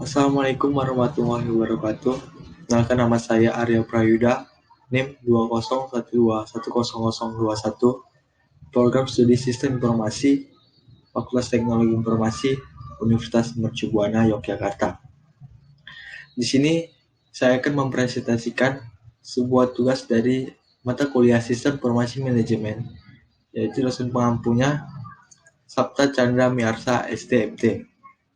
Assalamualaikum warahmatullahi wabarakatuh. Kenalkan, nama saya Arya Prayuda, NIM 201210021, Program Studi Sistem Informasi, Fakultas Teknologi Informasi, Universitas Mercu Buana, Yogyakarta. Di sini saya akan mempresentasikan sebuah tugas dari mata kuliah Sistem Informasi Manajemen, yaitu dosen pengampunya Sapta Chandra Miarsa STMT.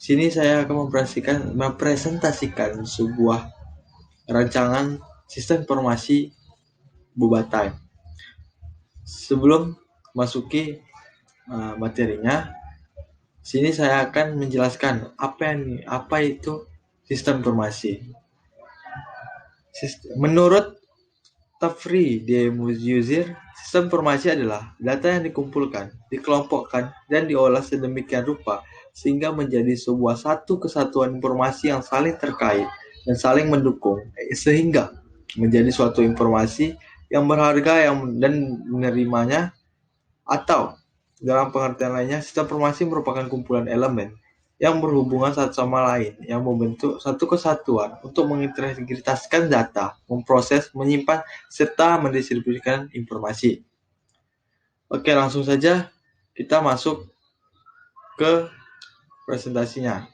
Sini saya akan mempresentasikan sebuah rancangan sistem informasi boba time. Sebelum masuki materinya, sini saya akan menjelaskan apa itu sistem informasi. Menurut Tafri Demuzier, sistem informasi adalah data yang dikumpulkan, dikelompokkan, dan diolah sedemikian rupa sehingga menjadi sebuah satu kesatuan informasi yang saling terkait dan saling mendukung, sehingga menjadi suatu informasi yang berharga dan menerimanya, atau dalam pengertian lainnya, sistem informasi merupakan kumpulan elemen yang berhubungan satu sama lain, yang membentuk satu kesatuan untuk mengintegritaskan data, memproses, menyimpan, serta mendistribusikan informasi. Oke, langsung saja kita masuk ke presentasinya.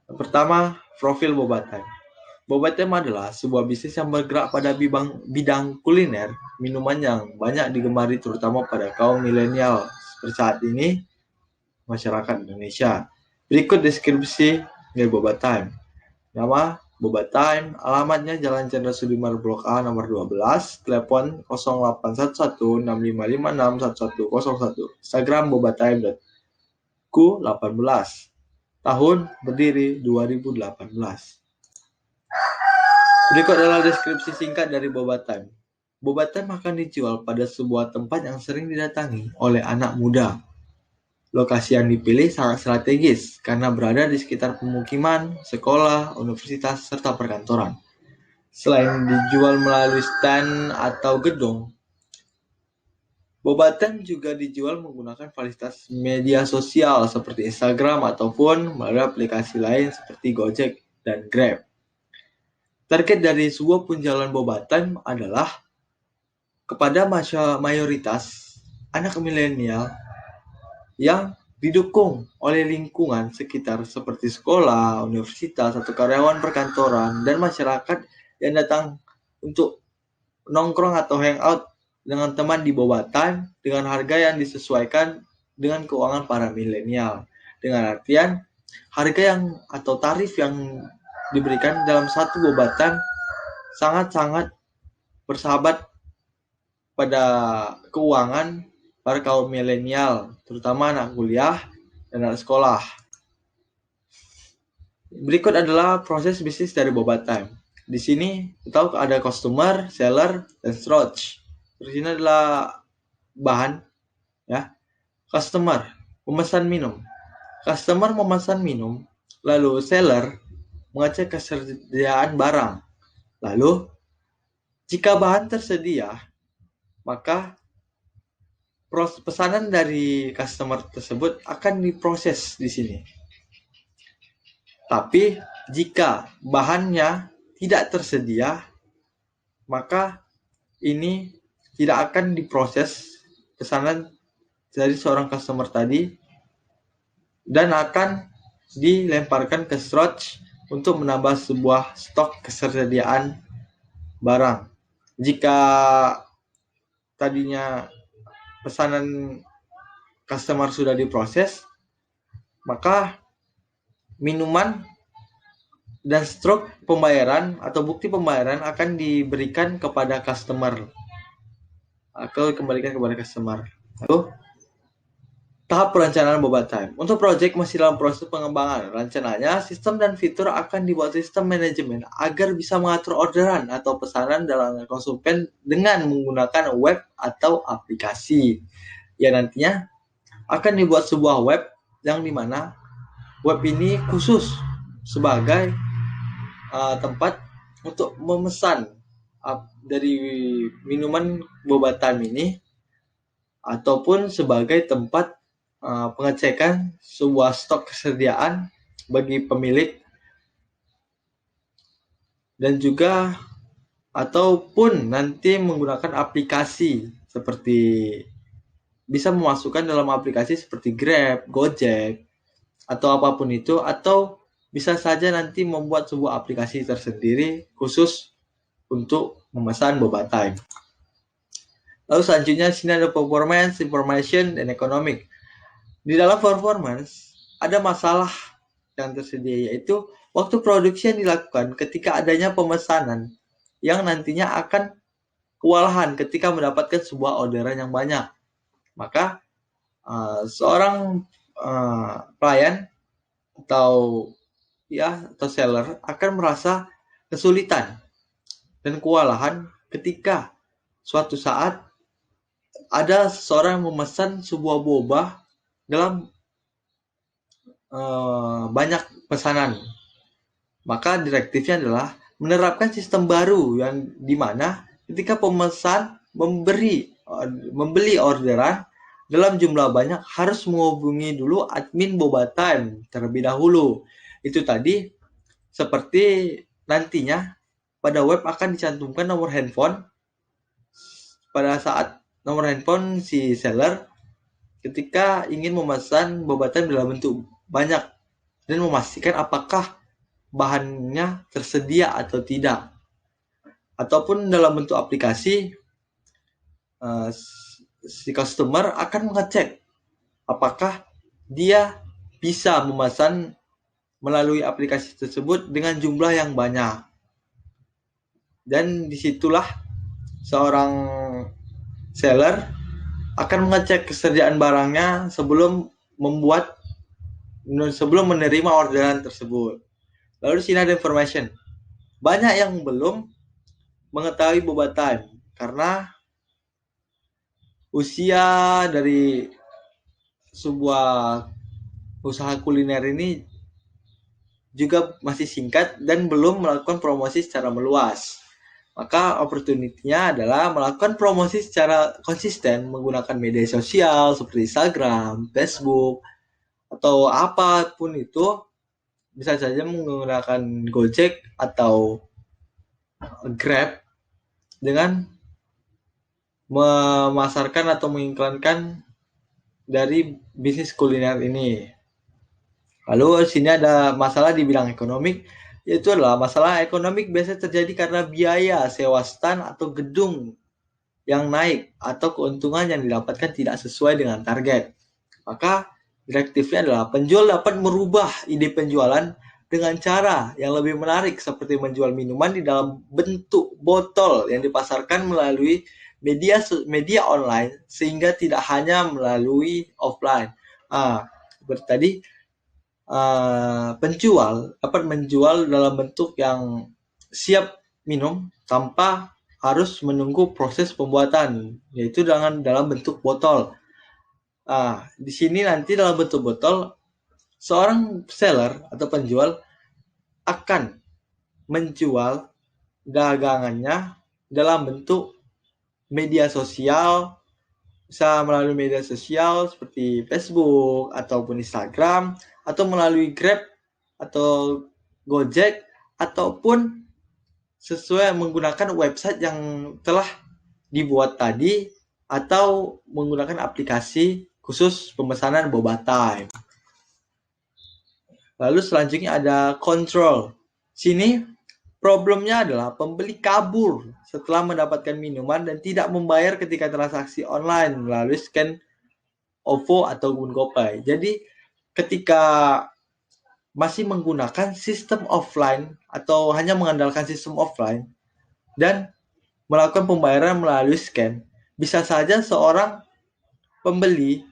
Yang pertama, profil boba time. Boba time adalah sebuah bisnis yang bergerak pada bidang kuliner, minuman yang banyak digemari terutama pada kaum milenial seperti saat ini, masyarakat Indonesia. Berikut deskripsi dari boba time. Nama boba time, alamatnya Jalan Jenderal Sudirman Blok A nomor 12, telepon 081165561101, Instagram bobatime.ku18, tahun berdiri 2018. Berikut adalah deskripsi singkat dari boba time. Boba time akan dijual pada sebuah tempat yang sering didatangi oleh anak muda. Lokasi yang dipilih sangat strategis karena berada di sekitar pemukiman, sekolah, universitas, serta perkantoran. Selain dijual melalui stand atau gedung, boba time juga dijual menggunakan fasilitas media sosial seperti Instagram ataupun melalui aplikasi lain seperti Gojek dan Grab. Target dari sebuah penjualan boba time adalah kepada mayoritas anak milenial yang didukung oleh lingkungan sekitar seperti sekolah, universitas, atau karyawan perkantoran, dan masyarakat yang datang untuk nongkrong atau hangout dengan teman di boba time dengan harga yang disesuaikan dengan keuangan para milenial. Dengan artian, harga yang atau tarif yang diberikan dalam satu boba time sangat-sangat bersahabat pada keuangan para kaum milenial, terutama anak kuliah dan anak sekolah. Berikut adalah proses bisnis dari boba time. Di sini kita ada customer, seller, dan storage. Di sini adalah bahan, ya. Customer memesan minum. Customer memesan minum, lalu seller mengecek kesediaan barang. Lalu jika bahan tersedia, maka pesanan dari customer tersebut akan diproses di sini. Tapi jika bahannya tidak tersedia, maka ini tidak akan diproses pesanan dari seorang customer tadi dan akan dilemparkan ke storage untuk menambah sebuah stok ketersediaan barang. Jika tadinya pesanan customer sudah diproses, maka minuman dan stok pembayaran atau bukti pembayaran akan diberikan kepada customer atau dikembalikan kepada customer. Lalu tahap perencanaan boba time. Untuk project masih dalam proses pengembangan. Rencananya sistem dan fitur akan dibuat sistem manajemen agar bisa mengatur orderan atau pesanan dalam konsumen dengan menggunakan web atau aplikasi. Ya, nantinya akan dibuat sebuah web yang dimana web ini khusus sebagai tempat untuk memesan dari minuman boba time ini, ataupun sebagai tempat pengecekan sebuah stok kesediaan bagi pemilik, dan juga ataupun nanti menggunakan aplikasi seperti bisa memasukkan dalam aplikasi seperti Grab, Gojek, atau apapun itu, atau bisa saja nanti membuat sebuah aplikasi tersendiri khusus untuk memesan boba time. Lalu selanjutnya sini ada performance, information, dan economic. Di dalam performance ada masalah yang tersedia, yaitu waktu produksi yang dilakukan ketika adanya pemesanan yang nantinya akan kewalahan ketika mendapatkan sebuah orderan yang banyak. Maka seorang pelayan atau seller akan merasa kesulitan dan kewalahan ketika suatu saat ada seseorang yang memesan sebuah boba dalam banyak pesanan. Maka direktifnya adalah menerapkan sistem baru yang dimana ketika pemesan membeli orderan dalam jumlah banyak harus menghubungi dulu admin boba time terlebih dahulu. Itu tadi seperti nantinya pada web akan dicantumkan nomor handphone pada saat nomor handphone si seller ketika ingin memesan boba time dalam bentuk banyak dan memastikan apakah bahannya tersedia atau tidak. Ataupun dalam bentuk aplikasi, si customer akan mengecek apakah dia bisa memesan melalui aplikasi tersebut dengan jumlah yang banyak. Dan disitulah seorang seller akan mengecek kesediaan barangnya sebelum menerima orderan tersebut. Lalu di sini ada information. Banyak yang belum mengetahui boba time karena usia dari sebuah usaha kuliner ini juga masih singkat dan belum melakukan promosi secara meluas. Maka opportunity-nya adalah melakukan promosi secara konsisten menggunakan media sosial seperti Instagram, Facebook, atau apapun itu. Bisa saja menggunakan Gojek atau Grab dengan memasarkan atau mengiklankan dari bisnis kuliner ini. Lalu sini ada masalah di bidang ekonomik, yaitu adalah masalah ekonomik biasanya terjadi karena biaya sewa stand atau gedung yang naik atau keuntungan yang didapatkan tidak sesuai dengan target. Maka direktifnya adalah penjual dapat merubah ide penjualan dengan cara yang lebih menarik seperti menjual minuman di dalam bentuk botol yang dipasarkan melalui media online sehingga tidak hanya melalui offline. Seperti tadi penjual dapat menjual dalam bentuk yang siap minum tanpa harus menunggu proses pembuatan, yaitu dalam bentuk botol. Di sini nanti dalam bentuk botol, seorang seller atau penjual akan menjual dagangannya dalam bentuk media sosial, bisa melalui media sosial seperti Facebook ataupun Instagram, atau melalui Grab atau Gojek, ataupun sesuai menggunakan website yang telah dibuat tadi, atau menggunakan aplikasi khusus pemesanan boba time. Lalu selanjutnya ada control. Sini problemnya adalah pembeli kabur setelah mendapatkan minuman dan tidak membayar ketika transaksi online melalui scan OVO ataupun GoPay. Jadi ketika masih menggunakan sistem offline atau hanya mengandalkan sistem offline dan melakukan pembayaran melalui scan, bisa saja seorang pembeli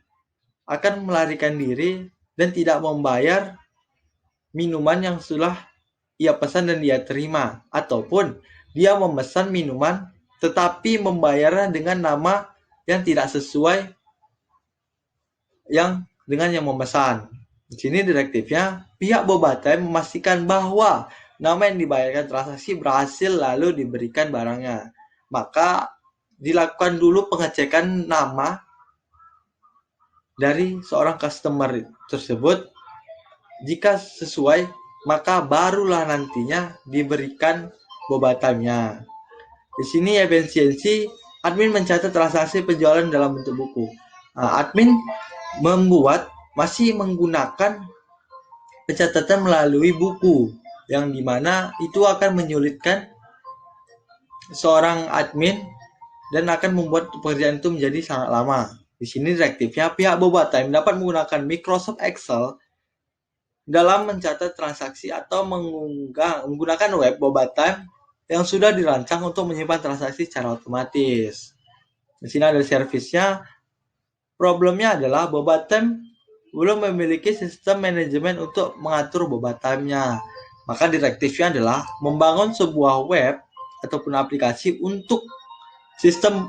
akan melarikan diri dan tidak membayar minuman yang sudah ia pesan dan dia terima, ataupun dia memesan minuman tetapi membayarnya dengan nama yang tidak sesuai dengan yang memesan. Di sini direktifnya, pihak boba time memastikan bahwa nama yang dibayarkan transaksi berhasil lalu diberikan barangnya. Maka dilakukan dulu pengecekan nama dari seorang customer tersebut Jika sesuai, maka barulah nantinya diberikan boba time-nya. Di sini efisiensi, admin mencatat transaksi penjualan dalam bentuk buku. Admin masih menggunakan pencatatan melalui buku, yang dimana itu akan menyulitkan seorang admin dan akan membuat pekerjaan itu menjadi sangat lama. Di sini direktifnya, pihak boba time dapat menggunakan Microsoft Excel dalam mencatat transaksi atau menggunakan web boba time yang sudah dirancang untuk menyimpan transaksi secara otomatis. Di sini ada servisnya. Problemnya adalah boba time belum memiliki sistem manajemen untuk mengatur boba time-nya. Maka direktifnya adalah membangun sebuah web ataupun aplikasi untuk sistem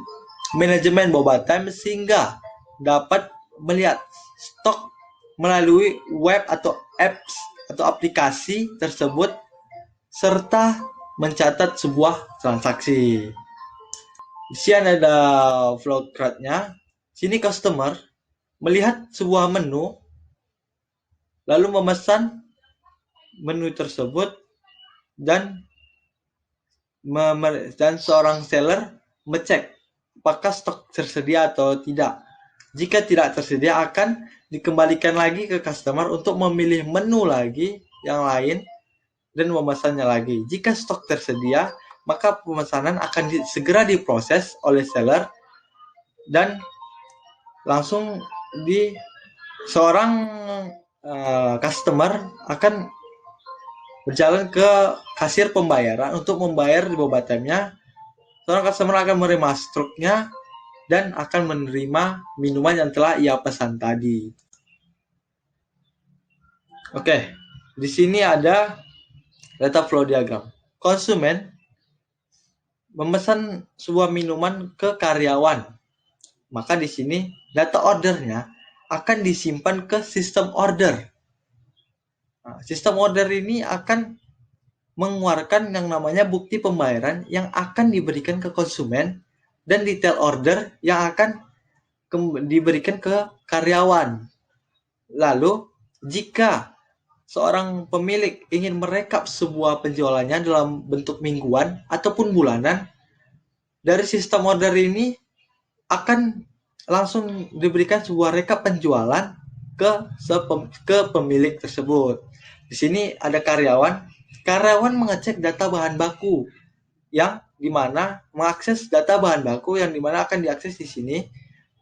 manajemen boba time sehingga dapat melihat stok melalui web atau apps atau aplikasi tersebut serta mencatat sebuah transaksi. Di sini ada flowchart-nya. Sini customer melihat sebuah menu lalu memesan menu tersebut dan seorang seller mengecek apakah stok tersedia atau tidak. Jika tidak tersedia akan dikembalikan lagi ke customer untuk memilih menu lagi yang lain dan memesannya lagi. Jika stok tersedia, maka pemesanan akan segera diproses oleh seller dan langsung seorang customer akan berjalan ke kasir pembayaran untuk membayar di boba time-nya. Seorang customer akan menerima struknya dan akan menerima minuman yang telah ia pesan tadi. Oke, di sini ada data flow diagram. Konsumen memesan sebuah minuman ke karyawan. Maka di sini data ordernya akan disimpan ke sistem order. Sistem order ini akan mengeluarkan yang namanya bukti pembayaran yang akan diberikan ke konsumen dan detail order yang akan diberikan ke karyawan. Lalu, jika seorang pemilik ingin merekap sebuah penjualannya dalam bentuk mingguan ataupun bulanan, dari sistem order ini akan langsung diberikan sebuah rekap penjualan ke pemilik tersebut. Di sini ada karyawan mengecek data bahan baku yang dimana mengakses data bahan baku yang dimana akan diakses di sini,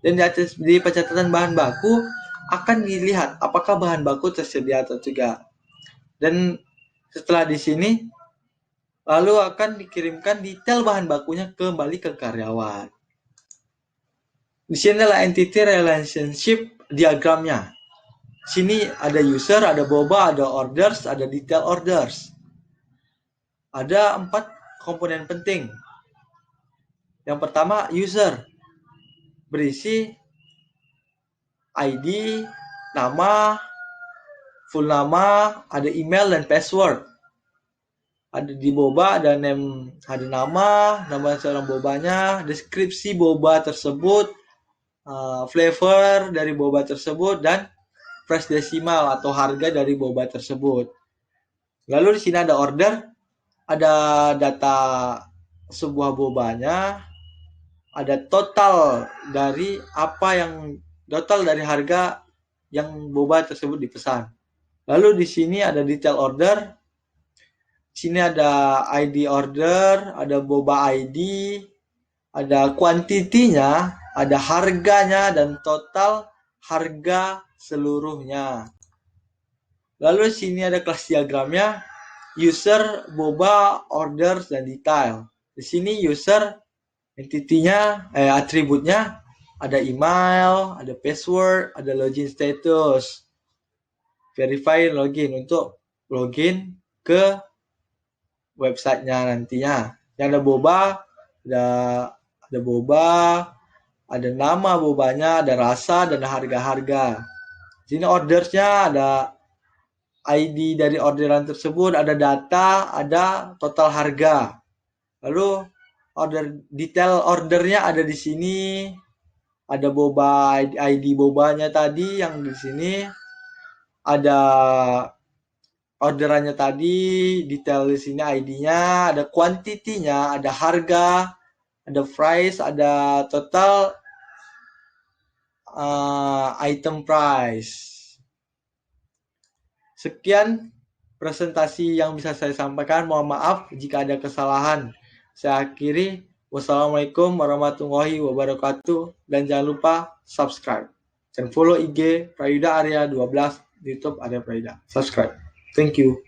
dan di pencatatan bahan baku akan dilihat apakah bahan baku tersedia atau tidak. Dan setelah di sini lalu akan dikirimkan detail bahan bakunya kembali ke karyawan. Di sini adalah entity relationship diagramnya. Sini ada user, ada boba, ada orders, ada detail orders. Ada 4 komponen penting. Yang pertama, user. Berisi ID, nama, full nama, ada email dan password. Ada di boba, ada name, ada nama seorang bobanya, deskripsi boba tersebut, flavor dari boba tersebut, dan price decimal atau harga dari boba tersebut. Lalu di sini ada order, ada data sebuah bobanya, ada total dari harga yang boba tersebut dipesan. Lalu di sini ada detail order. Di sini ada ID order, ada boba ID, ada kuantitinya, ada harganya dan total harga seluruhnya. Lalu di sini ada kelas diagramnya, user, boba, orders, dan detail. Di sini user, entitinya, atributnya, ada email, ada password, ada login status. Verify login untuk login ke websitenya nantinya. Yang ada boba, ada boba, ada nama bobanya, ada rasa, dan harga-harga. Di sini ordersnya ada ID dari orderan tersebut, ada data, ada total harga. Lalu detail ordernya ada di sini. Ada boba ID bobanya tadi yang di sini. Ada orderannya tadi, detail di sini ID-nya, ada kuantitinya, ada harga, ada price, ada total item price. Sekian presentasi yang bisa saya sampaikan. Mohon maaf jika ada kesalahan. Saya akhiri. Wassalamualaikum warahmatullahi wabarakatuh. Dan jangan lupa subscribe. Dan follow IG Prayuda Area 12 di YouTube Area Prayuda. Subscribe. Thank you.